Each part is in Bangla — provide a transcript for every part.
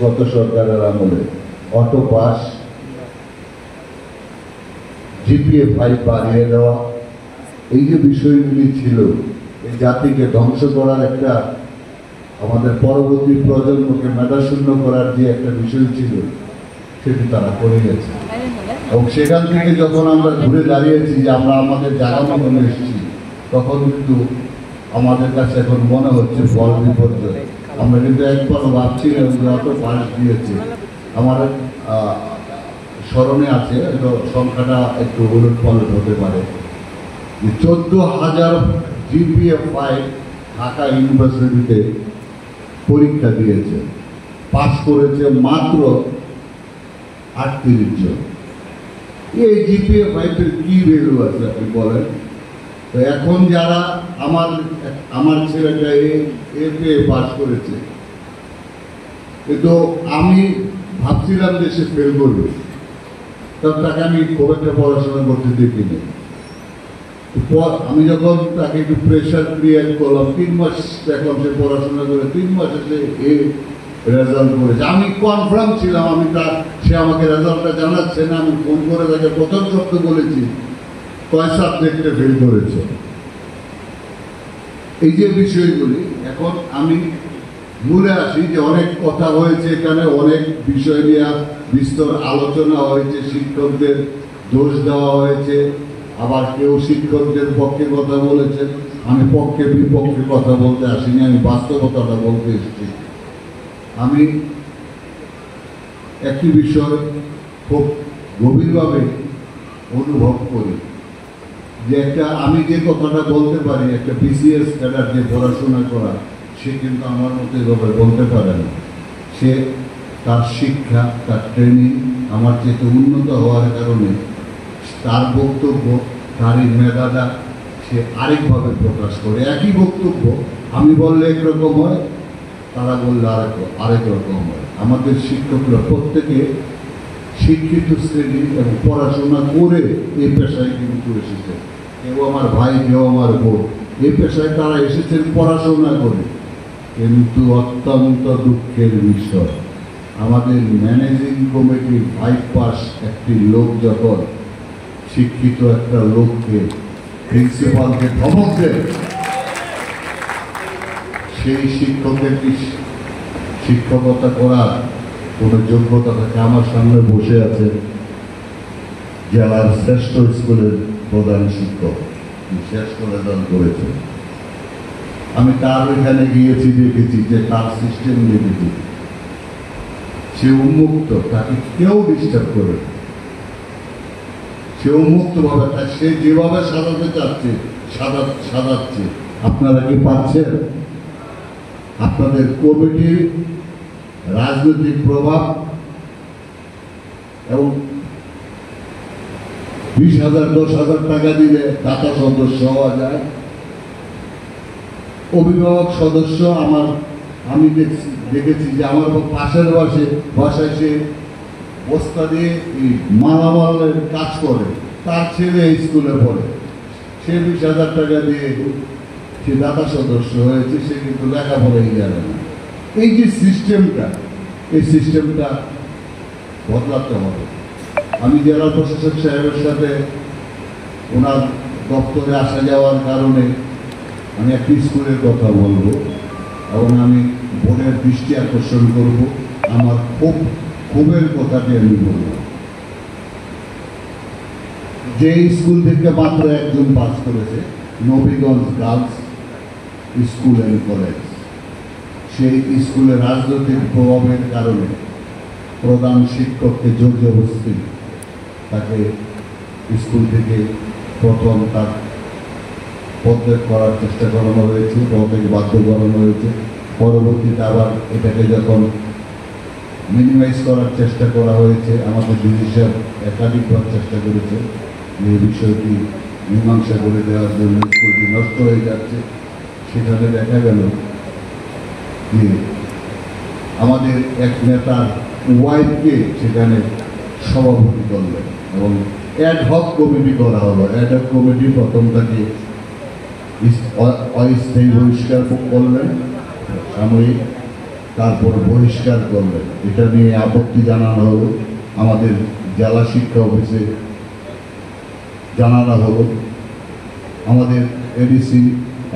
গত সরকারের আমলে অটো পাস, জিপিএ 5 বাড়িয়ে দেওয়া, এই যে বিষয়গুলি ছিল এই জাতিকে ধ্বংস করার একটা, আমাদের পরবর্তী প্রজন্মকে মেধাশূন্য করার যে একটা বিষয় ছিল সেটি তারা করে গেছে। এবং সেখান থেকে যখন আমরা ঘুরে দাঁড়িয়েছি যে আমরা আমাদের জায়গা মতন এসেছি, তখন কিন্তু আমাদের কাছে এখন মনে হচ্ছে ফল বিপর্যয়। আমরা কিন্তু একবারও ভাবছিলাম যে অত পাস দিয়েছে। আমার স্মরণে আছে, সংখ্যাটা একটু উলট পালট হতে পারে, যে 14,000 জিপিএ 5 ঢাকা ইউনিভার্সিটিতে পরীক্ষা দিয়েছে, পাস করেছে মাত্র 38 জন। এই জিপিএ 5-এর কি ভ্যালু আছে আপনি বলেন? তো এখন যারা আমার ছেলেটা এ পাস করেছে, কিন্তু আমি ভাবছিলাম যে সে ফেল করবে, তখন তাকে আমি খুব একটা পড়াশোনা করতে দেখিনি। আমি যখন তাকে একটু প্রেশার ক্রিয়েট করলাম, 3 মাস দেখলাম সে পড়াশোনা করে 3 মাসে সে রেজাল্ট করেছে। আমি কনফার্ম ছিলাম, সে আমাকে রেজাল্টটা জানাচ্ছে না, আমি ফোন করে তাকে প্রথম শব্দ বলেছি কয় সাবজেক্টে ফেল করেছে। এই যে বিষয়গুলি, এখন আমি মূলে আসি যে অনেক কথা হয়েছে এখানে, অনেক বিষয় নিয়ে বিস্তর আলোচনা হয়েছে, শিক্ষকদের দোষ দেওয়া হয়েছে, আবার কেউ শিক্ষকদের পক্ষে কথা বলেছে। আমি পক্ষে বিপক্ষে কথা বলতে আসিনি, আমি বাস্তবতাটা বলতে এসেছি। আমি একটি বিষয় খুব গভীরভাবে অনুভব করি যে আমি যে কথাটা বলতে পারি, একটা বিসিএস ক্যাডার যে পড়াশোনা করা, সে কিন্তু আমার মতো এভাবে বলতে পারে না। সে তার শিক্ষা, তার ট্রেনিং আমার চেয়ে উন্নত হওয়ার কারণে তার বক্তব্য, তার এই মেধাটা সে আরেকভাবে প্রকাশ করে। একই বক্তব্য আমি বললে একরকম হয়, তারা বললে আরেক রকম হয়। আমাদের শিক্ষকরা প্রত্যেকে শিক্ষিত শ্রেণী এবং পড়াশোনা করে এই পেশায় কিন্তু এসেছে। কেউ আমার ভাই, কেউ আমার বোন, এই পেশায় তারা এসেছেন পড়াশোনা করে। কিন্তু অত্যন্ত দুঃখের বিষয়, আমাদের ম্যানেজিং কমিটির 5 পাস একটি লোক যখন শিক্ষিত একটা লোককে, প্রিন্সিপালকে ধমক দেয়, সেই শিক্ষকের কি শিক্ষকতা করার কোনো যোগ্যতা থাকে? আমার সামনে বসে আছে জেলার শ্রেষ্ঠ স্কুলের প্রধান শিক্ষক, শ্রেষ্ঠ রেজাল্ট করেছে। আমি তার ওইখানে গিয়েছি, দেখেছি যে তার সিস্টেম দেখেছি, সে উন্মুক্ত, তাকে কেউ ডিস্টার্ব করে, সে উন্মুক্ত ভাবে সে যেভাবে সাজাতে চাচ্ছে সাজাচ্ছে। আপনারা কি পাচ্ছেন? আপনাদের কমিটির রাজনৈতিক প্রভাব এবং 20,000 10,000 টাকা দিলে দাতা সদস্য হওয়া যায়। অভিভাবক সদস্য আমি দেখেছি যে আমার পাশের বাসায় সে বস্তা দিয়ে মালামালের কাজ করে, তার ছেলে স্কুলে পড়ে, সে 20,000 টাকা দিয়ে সে দাতা সদস্য হয়েছে, সে কিন্তু লেখাপড়াই জানে না। এই যে সিস্টেমটা, এই সিস্টেমটা বদলাতে হবে। আমি জেলা প্রশাসক সাহেবের সাথে ওনার দপ্তরে আসা যাওয়ার কারণে আমি একটি স্কুলের কথা বলবো এবং আমি বোর্ডের দৃষ্টি আকর্ষণ করব। আমার ক্ষোভের কথাটি আমি বলব। যে স্কুল থেকে মাত্র একজন পাস করেছে, Nabiganj girls school and college, সেই স্কুলে রাজনৈতিক প্রভাবের কারণে প্রধান শিক্ষককে জোর জবরদস্তি তাকে স্কুল থেকে প্রথম তার পদত্যাগ করার চেষ্টা করানো হয়েছে, পদত্যাগে বাধ্য করানো হয়েছে। পরবর্তীতে আবার এটাকে যখন মিনিমাইজ করার চেষ্টা করা হয়েছে, আমাদের ডিসি সাহেব একাধিকবার চেষ্টা করেছে যে এই বিষয়টি মীমাংসা করে দেওয়ার জন্য, স্কুলটি নষ্ট হয়ে যাচ্ছে। সেখানে দেখা গেল যে আমাদের এক নেতার ওয়াইফকে সেখানে সভাপতি করলেন এবং অ্যাডহক কমিটি করা হলো। অ্যাডহক কমিটি প্রথম তাকে অস্থায়ী বহিষ্কার করলেন সাময়িক, তারপর বহিষ্কার করলেন। এটা নিয়ে আপত্তি জানানো হলো, আমাদের জেলা শিক্ষা অফিসে জানানো হলো। আমাদের এডিসি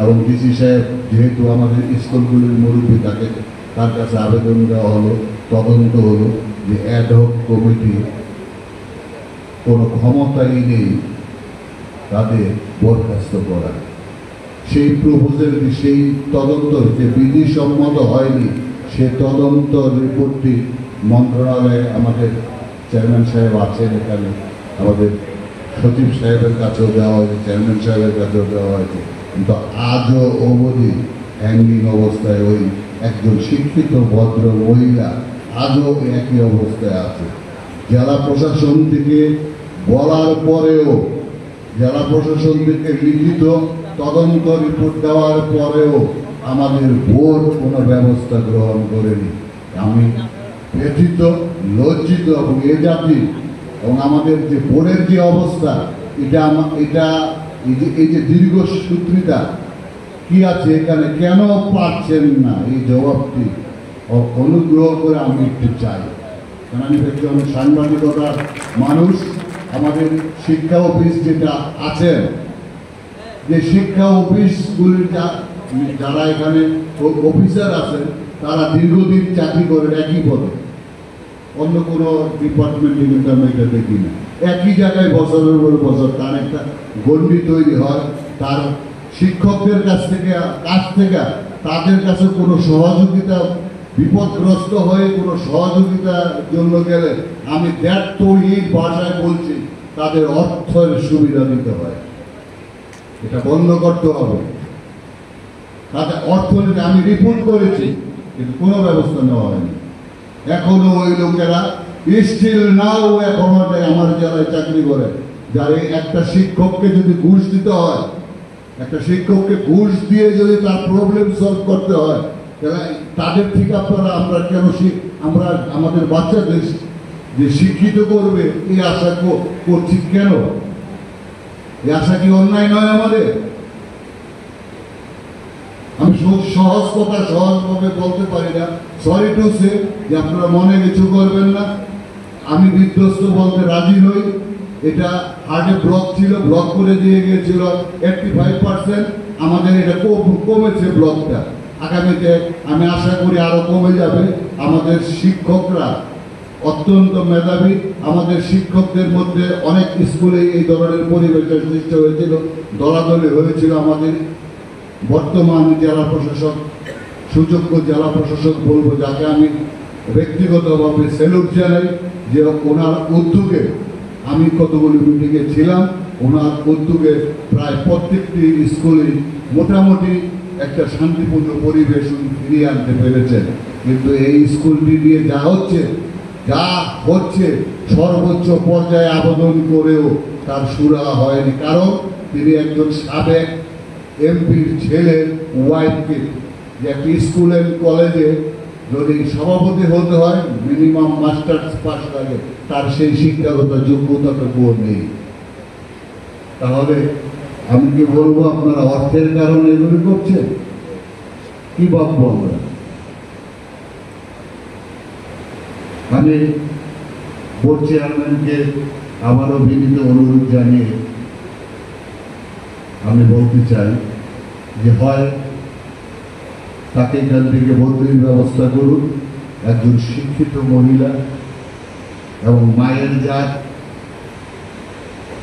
এবং ডিসি সাহেব যেহেতু আমাদের স্কুলগুলির মুরব্বী থাকে, তার কাছে আবেদন দেওয়া হলো, তদন্ত হলো যে অ্যাডহক কমিটি কোনো ক্ষমতাই নেই তাদের বরখাস্ত করা। সেই প্রপোজাল, সেই তদন্ত যে বিধিসম্মত হয়নি, সে তদন্ত রিপোর্টটি মন্ত্রণালয়ে আমাদের চেয়ারম্যান সাহেব আছেন, এখানে আমাদের সচিব সাহেবের কাছেও দেওয়া হয়েছে, চেয়ারম্যান সাহেবের কাছেও দেওয়া হয়েছে, কিন্তু আজও অবধি হ্যাঙ্গিং অবস্থায় ওই একজন শিক্ষিত ভদ্র মহিলা আজও একই অবস্থায় আছে। জেলা প্রশাসন থেকে বলার পরেও, জেলা প্রশাসন থেকে লিখিত তদন্ত রিপোর্ট দেওয়ার পরেও আমাদের বোর্ড কোনো ব্যবস্থা গ্রহণ করেনি। আমি ব্যথিত, লজ্জিত এবং এ জাতি এবং আমাদের যে বোর্ডের যে অবস্থা, এই যে দীর্ঘসূত্রিতা কি আছে এখানে, কেন পারছেন না এই জবাবটি অনুগ্রহ করে আমি একটু চাই। কারণ আমি একজন সাংবাদিকতার মানুষ। আমাদের শিক্ষা অফিস যেটা আছেন, যে শিক্ষা অফিসগুলির যারা এখানে অফিসার আছেন, তারা দীর্ঘদিন চাকরি করেন একই পদে, অন্য কোনো ডিপার্টমেন্টে কিন্তু আমরা এটা দেখি না। একই জায়গায় বছরের পর বছর তার একটা গণ্ডি তৈরি হয়। তার শিক্ষকদের কাছ থেকে তাদের কাছে কোনো সহযোগিতা, বিপদগ্রস্ত হয়ে কোনো সহযোগিতার জন্য গেলে আমি ব্যর্থহীন ভাষায় বলছি, তাদের অর্থের সুবিধা দিতে হয়। এটা বন্ধ করতে হবে। তাদের অর্থনীতি আমি রিপোর্ট করেছি, কিন্তু কোনো ব্যবস্থা নেওয়া হয়নি। এখনো ওই লোকেরা স্টিল নাও এখনো আমার জেলায় চাকরি করে, যারা একটা শিক্ষককে যদি ঘুষ দিতে হয়, একটা শিক্ষককে ঘুষ দিয়ে যদি তার প্রবলেম সলভ করতে হয়, তাহলে তাদের থেকে আমরা কেন আমরা আমাদের বাচ্চাদের যে শিক্ষিত করবে এই আশা করছি কেন? এই আশা কি অন্যায় নয় আমাদের? আমি সহজ কথা সহজভাবে বলতে পারি না। সরি টু সে যে আপনারা মনে কিছু করবেন না, আমি বিধ্বস্ত বলতে রাজি নই। এটা হার্টে ব্লক ছিল, ব্লক করে দিয়ে গিয়েছিল 85%। আমাদের এটা কমেছে ব্লকটা। আগামীতে আমি আশা করি আরো কমে যাবে। আমাদের শিক্ষকরা অত্যন্ত মেধাবী। আমাদের শিক্ষকদের মধ্যে অনেক স্কুলে এই ধরনের পরিবেশের সৃষ্টি হয়েছিল, দলাদলি হয়েছিল। আমাদের বর্তমান জেলা প্রশাসক, সুযোগ্য জেলা প্রশাসক বলবো, যাকে আমি ব্যক্তিগতভাবে স্যালুট জানাই, যে ওনার উদ্যোগে আমি কতগুলি মিটিংয়ে ছিলাম, ওনার উদ্যোগে প্রায় প্রত্যেকটি স্কুলে মোটামুটি একটা শান্তিপূর্ণ পরিবেশ ফিরিয়ে আনতে পেরেছেন। কিন্তু এই স্কুলটি নিয়ে যা হচ্ছে সর্বোচ্চ পর্যায়ে আবেদন করেও তার সুরাহা হয়নি। কারণ তিনি একজন সাবেক এমপির ছেলের ওয়াইফকে, যে একটি স্কুল অ্যান্ড কলেজে যদি সভাপতি হতে হয় মিনিমাম মাস্টার্স পাস লাগে, তার সেই শিক্ষাগত যোগ্যতাটুকুও নেই। তাহলে আমি কি বলবো, আপনারা অর্থের কারণে এগুলি করছেন? কি ভাববো আমরা? আমি বোর্ড চেয়ারম্যানকে আবারও বিনীত অনুরোধ জানিয়ে আমি বলতে চাই যে হয় তাকে এখান থেকে বদলির ব্যবস্থা করুন। একজন শিক্ষিত মহিলা এবং মায়ের জাত,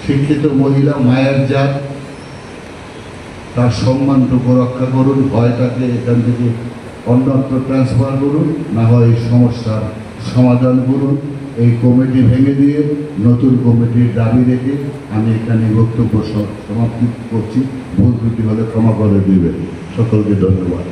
শিক্ষিত মহিলা, মায়ের জাত, তার সম্মানটুকু রক্ষা করুন। হয় তাকে এখান থেকে অন্যত্র ট্রান্সফার করুন, না হয় এই সমস্যার সমাধান করুন। এই কমিটি ভেঙে দিয়ে নতুন কমিটির দাবি রেখে আমি এখানে বক্তব্য সমাপ্তি করছি। ভুল ত্রুটি হলে ক্ষমা করে দিবেন। সকলকে ধন্যবাদ।